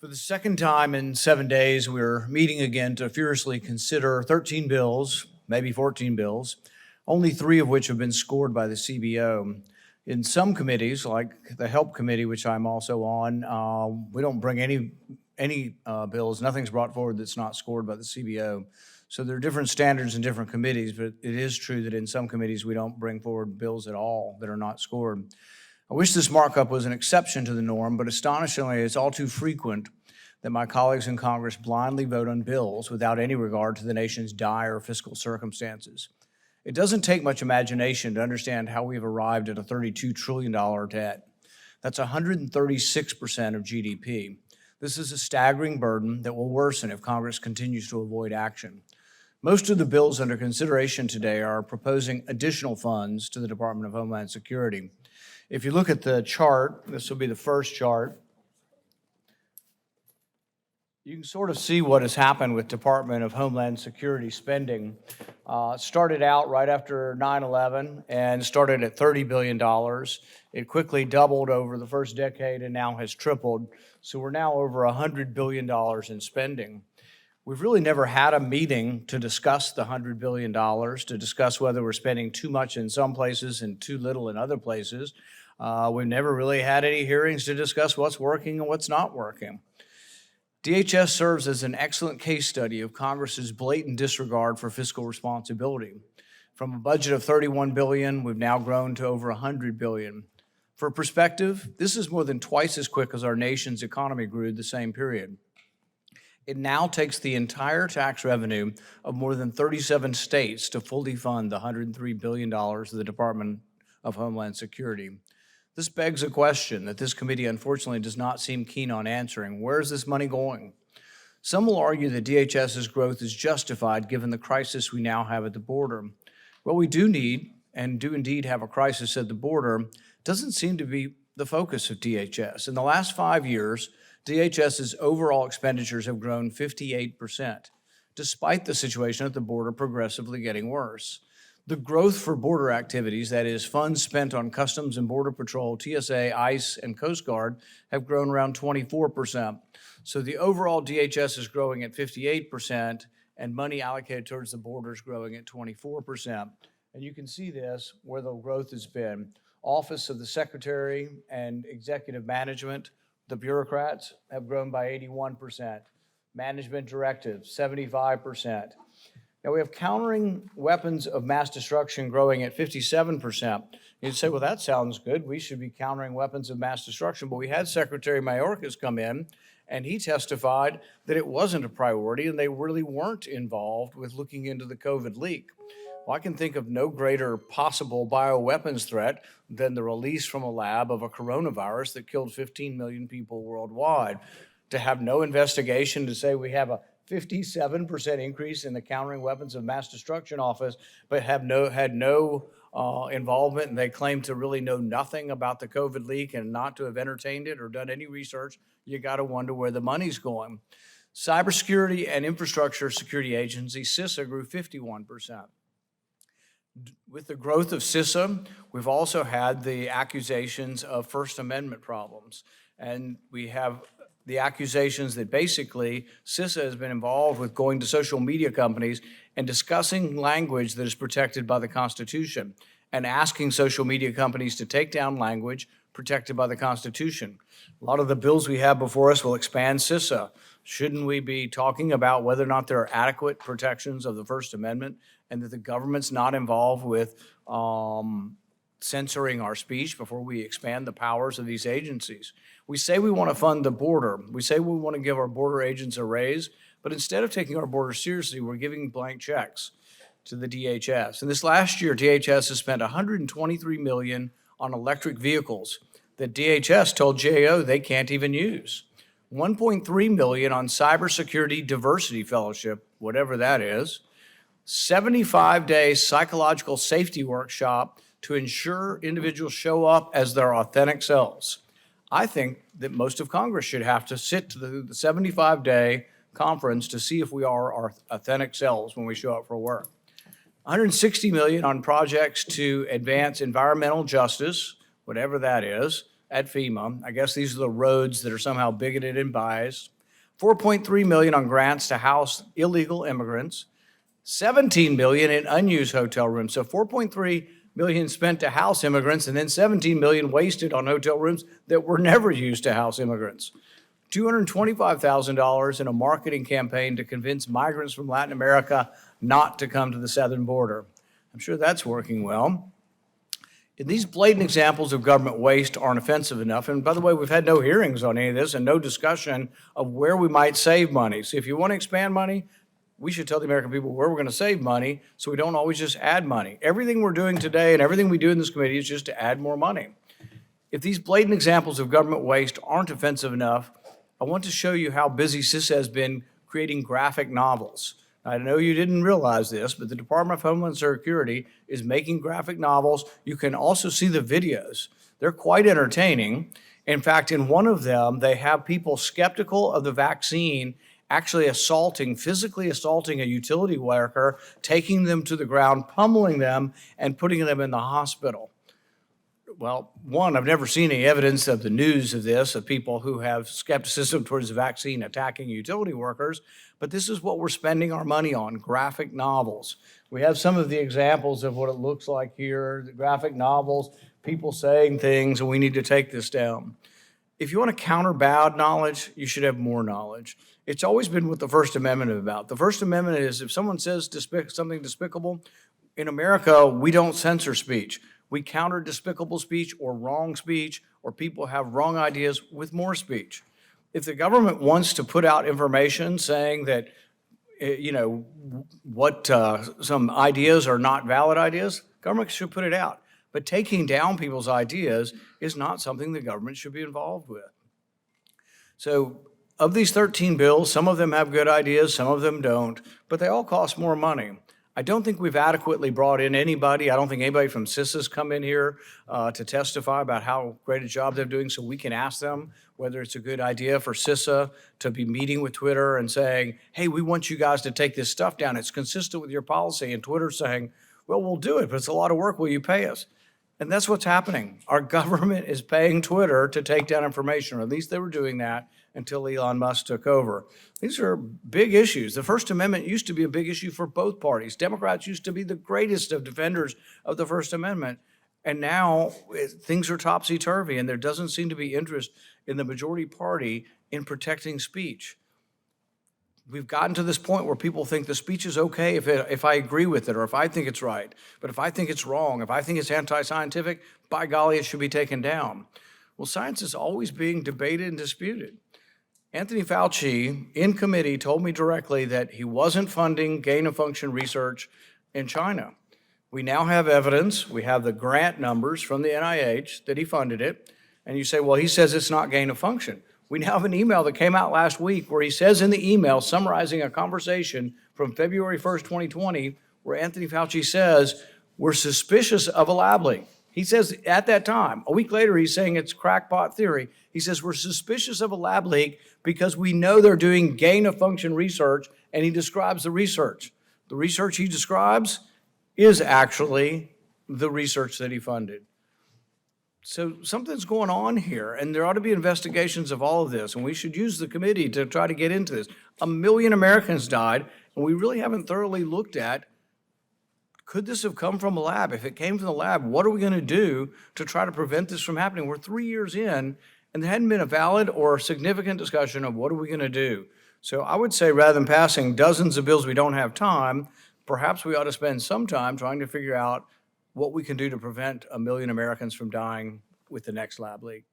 For the second time in 7 days, we're meeting again to furiously consider 13 bills, maybe 14 bills, only 3 of which have been scored by the CBO. In some committees, like the Help Committee, which I'm also on, we don't bring any bills. Nothing's brought forward that's not scored by the CBO. So there are different standards in different committees, but it is true that in some committees we don't bring forward bills at all that are not scored. I wish this markup was an exception to the norm, but astonishingly, it's all too frequent that my colleagues in Congress blindly vote on bills without any regard to the nation's dire fiscal circumstances. It doesn't take much imagination to understand how we've arrived at a $32 trillion debt. That's 136% of GDP. This is a staggering burden that will worsen if Congress continues to avoid action. Most of the bills under consideration today are proposing additional funds to the Department of Homeland Security. If you look at the chart, this will be the first chart, you can sort of see what has happened with Department of Homeland Security spending. Started out right after 9/11 and started at $30 billion. It quickly doubled over the first decade and now has tripled. So we're now over $100 billion in spending. We've really never had a meeting to discuss the $100 billion, to discuss whether we're spending too much in some places and too little in other places. We've never really had any hearings to discuss what's working and what's not working. DHS serves as an excellent case study of Congress's blatant disregard for fiscal responsibility. From a budget of $31 billion, we've now grown to over $100 billion. For perspective, this is more than twice as quick as our nation's economy grew the same period. It now takes the entire tax revenue of more than 37 states to fully fund the $103 billion of the Department of Homeland Security. This begs a question that this committee unfortunately does not seem keen on answering. Where is this money going? Some will argue that DHS's growth is justified given the crisis we now have at the border. What we do need, and do indeed have a crisis at the border, doesn't seem to be the focus of DHS. In the last 5 years, DHS's overall expenditures have grown 58%, despite the situation at the border progressively getting worse. The growth for border activities, that is, funds spent on Customs and Border Patrol, TSA, ICE, and Coast Guard, have grown around 24%. So the overall DHS is growing at 58%, and money allocated towards the border is growing at 24%. And you can see this where the growth has been. Office of the Secretary and Executive Management, the bureaucrats, have grown by 81%. Management directives, 75%. Now we have countering weapons of mass destruction growing at 57%. You'd say, well, that sounds good. We should be countering weapons of mass destruction. But we had Secretary Mayorkas come in, and he testified that it wasn't a priority, and they really weren't involved with looking into the COVID leak. Well, I can think of no greater possible bioweapons threat than the release from a lab of a coronavirus that killed 15 million people worldwide. To have no investigation, to say we have a 57% increase in the Countering Weapons of Mass Destruction Office, but had no involvement, and they claim to really know nothing about the COVID leak and not to have entertained it or done any research, you got to wonder where the money's going. Cybersecurity and Infrastructure Security Agency, CISA, grew 51%. With the growth of CISA, we've also had the accusations of First Amendment problems, and we have the accusations that basically CISA has been involved with going to social media companies and discussing language that is protected by the Constitution and asking social media companies to take down language protected by the Constitution. A lot of the bills we have before us will expand CISA. Shouldn't we be talking about whether or not there are adequate protections of the First Amendment and that the government's not involved with censoring our speech before we expand the powers of these agencies? We say we want to fund the border. We say we want to give our border agents a raise, but instead of taking our border seriously, we're giving blank checks to the DHS. And this last year, DHS has spent $123 million on electric vehicles that DHS told GAO they can't even use. $1.3 million on cybersecurity diversity fellowship, whatever that is. 75-day psychological safety workshop to ensure individuals show up as their authentic selves. I think that most of Congress should have to sit to the 75-day conference to see if we are our authentic selves when we show up for work. $160 million on projects to advance environmental justice, whatever that is, at FEMA. I guess these are the roads that are somehow bigoted and biased. $4.3 million on grants to house illegal immigrants. $17 million in unused hotel rooms. So $4.3 million spent to house immigrants, and then $17 million wasted on hotel rooms that were never used to house immigrants. $225,000 in a marketing campaign to convince migrants from Latin America not to come to the southern border. I'm sure that's working well. And these blatant examples of government waste aren't offensive enough. And by the way, we've had no hearings on any of this and no discussion of where we might save money. So if you want to expand money, we should tell the American people where we're going to save money so we don't always just add money. Everything we're doing today and everything we do in this committee is just to add more money. If these blatant examples of government waste aren't offensive enough, I want to show you how busy CISA has been creating graphic novels. I know you didn't realize this, but the Department of Homeland Security is making graphic novels. You can also see the videos. They're quite entertaining. In fact, in one of them, they have people skeptical of the vaccine actually physically assaulting a utility worker, taking them to the ground, pummeling them, and putting them in the hospital. Well, one, I've never seen any evidence of the news of this, of people who have skepticism towards the vaccine attacking utility workers, but this is what we're spending our money on, graphic novels. We have some of the examples of what it looks like here, the graphic novels, people saying things, and we need to take this down. If you want to counter bad knowledge, you should have more knowledge. It's always been what the First Amendment is about. The First Amendment is if someone says something despicable, in America, we don't censor speech. We counter despicable speech or wrong speech, or people have wrong ideas with more speech. If the government wants to put out information saying that, some ideas are not valid ideas, government should put it out. But taking down people's ideas is not something the government should be involved with. So of these 13 bills, some of them have good ideas, some of them don't, but they all cost more money. I don't think we've adequately brought in anybody. I don't think anybody from CISA's come in here to testify about how great a job they're doing, so we can ask them whether it's a good idea for CISA to be meeting with Twitter and saying, hey, we want you guys to take this stuff down. It's consistent with your policy. And Twitter's saying, well, we'll do it, but it's a lot of work. Will you pay us? And that's what's happening. Our government is paying Twitter to take down information, or at least they were doing that until Elon Musk took over. These are big issues. The First Amendment used to be a big issue for both parties. Democrats used to be the greatest of defenders of the First Amendment. And now things are topsy-turvy, and there doesn't seem to be interest in the majority party in protecting speech. We've gotten to this point where people think the speech is okay if I agree with it or if I think it's right. But if I think it's wrong, if I think it's anti-scientific, by golly, it should be taken down. Well, science is always being debated and disputed. Anthony Fauci, in committee, told me directly that he wasn't funding gain-of-function research in China. We now have evidence. We have the grant numbers from the NIH that he funded it. And you say, well, he says it's not gain-of-function. We now have an email that came out last week where he says in the email, summarizing a conversation from February 1st, 2020, where Anthony Fauci says, we're suspicious of a lab leak. He says at that time, a week later, he's saying it's crackpot theory. He says we're suspicious of a lab leak because we know they're doing gain-of-function research, and he describes the research. The research he describes is actually the research that he funded. So something's going on here, and there ought to be investigations of all of this, and we should use the committee to try to get into this. 1 million Americans died, and we really haven't thoroughly looked at, could this have come from a lab? If it came from the lab, what are we going to do to try to prevent this from happening? We're 3 years in, and there hadn't been a valid or significant discussion of what are we going to do. So I would say rather than passing dozens of bills we don't have time, perhaps we ought to spend some time trying to figure out what we can do to prevent 1 million Americans from dying with the next lab leak.